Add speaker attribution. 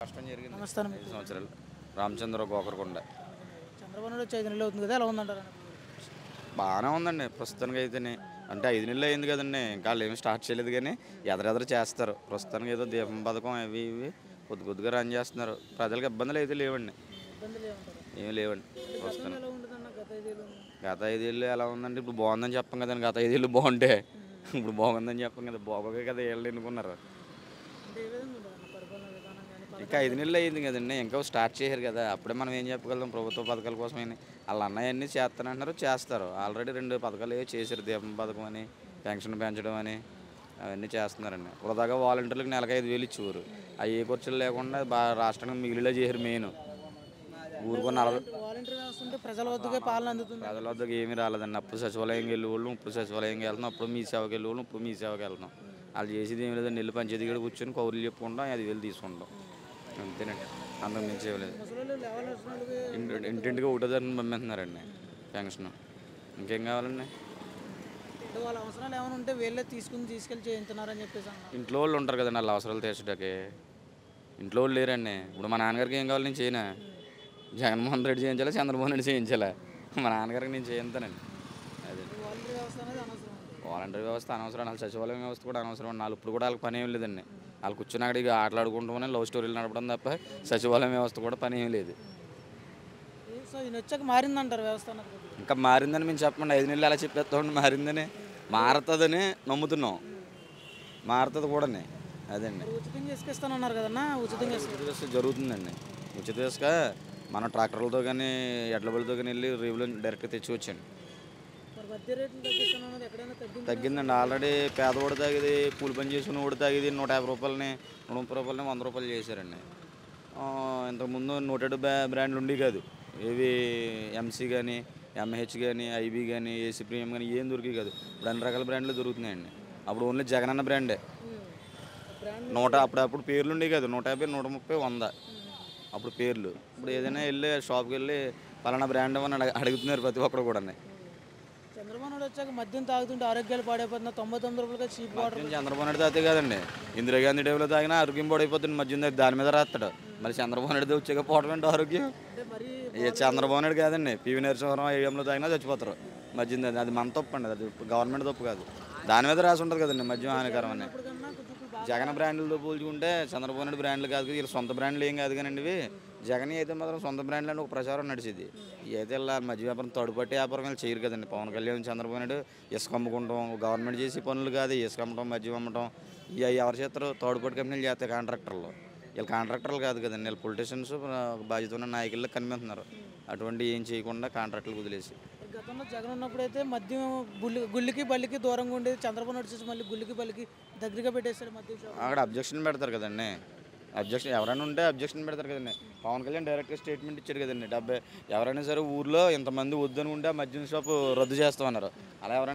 Speaker 1: కష్టం జరిగింది.
Speaker 2: నమస్కారం
Speaker 1: 5 సంవత్సరాలు. రామచంద్ర గోకరకొండ.
Speaker 2: చంద్రబాబు నాయుడు వచ్చి 5 నెలలు అవుతుంది కదా, ఎలా ఉందంటారు?
Speaker 1: బాగానే ఉందండి ప్రస్తుతానికి అయితేనే. అంటే 5 నెలలు అయింది కదండి, ఇంకా వాళ్ళు ఏమి స్టార్ట్ చేయలేదు కానీ ఎదరెదరు చేస్తారు. ప్రస్తుతానికి ఏదో దీపం పథకం అవి ఇవి కొద్ది కొద్దిగా రన్ చేస్తున్నారు. ప్రజలకు ఇబ్బందులు అయితే లేవండి,
Speaker 2: ఇబ్బందులు ఏమంటారు?
Speaker 1: ఏమి లేవండి
Speaker 2: గతంలో
Speaker 1: ప్రస్తుతానికి.
Speaker 2: ఎలా ఉంటుందన్న గత 5 ఏళ్ళు?
Speaker 1: గత 5 ఏళ్ళు ఎలా ఉందంటే ఇప్పుడు బాగుందని చెప్పం కదండి. గత 5 ఏళ్ళు బాగుంటే ఇప్పుడు బాగుందని చెప్పం కదా, బాగోగే కదా వీళ్ళు ఎన్నుకున్నారు.
Speaker 2: అంటే ఏ విధంగా ఉంటుందన్న పరిపాలన విధానం కానీ
Speaker 1: ఇంకా 5 నెలలు అయింది కదండి, ఇంకా స్టార్ట్ చేయరు కదా. అప్పుడే మనం ఏం చెప్పగలం? ప్రభుత్వ పథకాల కోసమని వాళ్ళ అన్నయ్య అన్నీ చేస్తానంటున్నారు, చేస్తారు. ఆల్రెడీ 2 పథకాలు ఏవో చేశారు, దీపం పథకం అని, పెన్షన్ పెంచడం అని, అవన్నీ చేస్తున్నారండి. వృధాగా వాలంటీర్లకు నెలకు 5,000 ఇచ్చేవారు. అవి ఏ ఖర్చులు లేకుండా బాగా రాష్ట్రానికి మిగిలిలా చేశారు. మెయిన్ ఊరుకో 40
Speaker 2: వాలంటీర్ వ్యవస్థ ఉంటే ప్రజల వద్దకే పాలన అందుతుంది.
Speaker 1: ప్రజల వద్దకు ఏమీ రాలేదండి. అప్పుడు సచివాలయంకి వెళ్ళే వాళ్ళు ఇప్పుడు సచివాలయంకి వెళ్తున్నాం, అప్పుడు మీ సేవకి వెళ్ళే వాళ్ళు ఇప్పుడు మీ సేవకి వెళ్తున్నాం. వాళ్ళు చేసేది ఏమి లేదండి, వెళ్ళి పంచాయతీ కూడా కూర్చొని కౌరులు చెప్పుకుంటాం, 5,000 తీసుకుంటాం, అంతేనండి. అంతకు మించి ఇవ్వలేదు.
Speaker 2: ముసలి లేవాల్సిన వాళ్ళకి
Speaker 1: ఇంటింటికి ఒకటో తరగతి పంపిస్తున్నారండి పెన్షన్. ఇంకేం కావాలండి?
Speaker 2: అంటే వాళ్ళ అవసరాలు ఏమైనా ఉంటే వీళ్ళే తీసుకెళ్ళి చేయించున్నారని చెప్పేసి అన్నారు.
Speaker 1: ఇంట్లో వాళ్ళు ఉంటారు కదండి, వాళ్ళ అవసరాలు తీర్చడానికి. ఇంట్లో వాళ్ళు లేరండి. ఇప్పుడు మా నాన్నగారికి ఏం కావాలి నేను చేయనా? జగన్మోహన్ రెడ్డి చేయించాలా, చంద్రబాబు నాయుడు చేయించాలా? మా నాన్నగారికి నేను చేయించానండి. అదే
Speaker 2: వాలంటీర్ వ్యవస్థ అనేది అనవసరం.
Speaker 1: వాలంటీర్ వ్యవస్థ అనవసరం, వాళ్ళ సచివాలయం వ్యవస్థ కూడా అనవసరం. వాళ్ళు ఇప్పుడు కూడా వాళ్ళకి పని ఏం లేదండి. వాళ్ళు కూర్చుని అక్కడికి ఆటలాడుకుంటామని లవ్ స్టోరీలు నడపడం తప్ప సచివాలయం వ్యవస్థ కూడా పని ఏం లేదు.
Speaker 2: సో ఈయన వచ్చాక మారిందంటారు వ్యవస్థ అన్నది కొద్దిగా.
Speaker 1: ఇంకా మారిందని మేము చెప్పండి, 5 నెలలు అలా చెప్పేస్తామండి. మారిందని, మారుతుందని నమ్ముతున్నాం. మారుతుంది కూడా అదండి.
Speaker 2: మరి ఉచితంగా ఇసుకిస్తానన్నారు కదన్నా, ఉచితంగా ఇసుక
Speaker 1: ఉచిత ఇసుక జరుగుతుందండి. ఉచిత ఇసుక మనం ట్రాక్టర్లతో కానీ ఎడ్ల బళ్ళతో కానీ వెళ్ళి రేవులో డైరెక్ట్గా తెచ్చుకొచ్చండి.
Speaker 2: మరి మధ్య రేట్లు తగ్గిస్తానన్నది ఎక్కడైనా తగ్గింది?
Speaker 1: తగ్గిందండి. ఆల్రెడీ పేదవాడు తాగేది, కూలి పని చేసుకుని వాడు తాగేది 150 రూపాయలని, 130 రూపాయలని 100 రూపాయలు చేశారండి. ఇంతకుముందు 107 బ్రాండ్లు ఉండేవి కాదు. ఏవి ఎంసీ కానీ, ఎంహెచ్ కానీ, ఐబీ కానీ, ఏసీ ప్రీమియం కానీ ఏం దొరికేవి కాదు. ఇప్పుడు అన్ని రకాల బ్రాండ్లు దొరుకుతున్నాయండి. అప్పుడు ఓన్లీ జగనన్న బ్రాండే.
Speaker 2: బ్రాండ్
Speaker 1: అప్పుడు పేర్లు ఉండేవి కాదు. 150, 130, 100 అప్పుడు పేర్లు. ఇప్పుడు ఏదైనా వెళ్ళి షాప్కి వెళ్ళి పలానా బ్రాండ్ అని అడుగుతున్నారు ప్రతి ఒక్కరు కూడా.
Speaker 2: చంద్రబాబు నాయుడు వచ్చాక మద్యం తాగుతుంటే ఆరోగ్యాలు పాడైపోతున్నా, 99 రూపాయలుగా చీప్ వాటర్.
Speaker 1: చంద్రబాబు నాయుడు తాగితే కాదండి, ఇందిరాగాంధీ టైంలో తాగినా ఆరోగ్యం పాడైపోతుంది. మద్యం తాగి దాని మీద రాస్తాడు. మరి చంద్రబాబు నాయుడు వచ్చాక పోవడం ఏంటి ఆరోగ్యం?
Speaker 2: అంటే మరి
Speaker 1: చంద్రబాబు నాయుడు కాదండి, పివి నరసింహారావు ఏఎంలో తాగినా చచ్చిపోతారు. మద్యం తాగి అది మన తప్పు అండి, అది గవర్నమెంట్ తప్పు కాదు. దాని మీద రాసి ఉంటుంది కదండి మద్యం హానికరం అని.
Speaker 2: ఇప్పటికన్నా కొంచెం ఇప్పుడు బాగా
Speaker 1: జగన్ బ్రాండ్లతో పోల్చుకుంటే చంద్రబాబు నాయుడు బ్రాండ్లు కాదు, వీళ్ళు సొంత బ్రాండ్లు ఏం కాదు కానండి. ఇవి జగన్ అయితే మాత్రం సొంత బ్రాండ్లు అని ఒక ప్రచారం నడిచింది. అయితే ఇలా మధ్య వ్యాపారం తడుపట్టి వ్యాపారం వీళ్ళు చేయరు కదండి. పవన్ కళ్యాణ్, చంద్రబాబు నాయుడు ఇసుక అమ్ముకుంటాం, గవర్నమెంట్ చేసే పనులు కాదు. ఇసుక అమ్మటం, మద్యం అమ్మటం, ఇవి ఎవరు చేస్తారు? తోడుపట్టి కంపెనీలు చేస్తాయి, కాంట్రాక్టర్లు. వీళ్ళు కాంట్రాక్టర్లు కాదు కదండి, వీళ్ళు పొలిటీషియన్స్, బాధ్యత ఉన్న నాయకుల్లో కనిపిస్తున్నారు. అటువంటి ఏం చేయకుండా కాంట్రాక్టులు వదిలేసి.
Speaker 2: గతంలో జగన్ ఉన్నప్పుడైతే మద్యం గుళ్ళకి బల్లికి దూరంగా ఉండేది. చంద్రబాబు నాయుడు వచ్చేసి మళ్ళీ గుళ్ళకి బల్లికి దగ్గరగా పెట్టేశాడు మద్యం షాప్.
Speaker 1: అక్కడ అబ్జెక్షన్ పెడతారు కదండి. ఎవరైనా ఉంటే అబ్జెక్షన్ పెడతారు కదండి. పవన్ కళ్యాణ్ డైరెక్ట్గా స్టేట్మెంట్ ఇచ్చారు కదండి, ఎవరైనా సరే ఊర్లో ఇంతమంది వద్దనుకుంటే ఆ మద్యం షాపు రద్దు చేస్తామన్నారు. అలా ఎవరైనా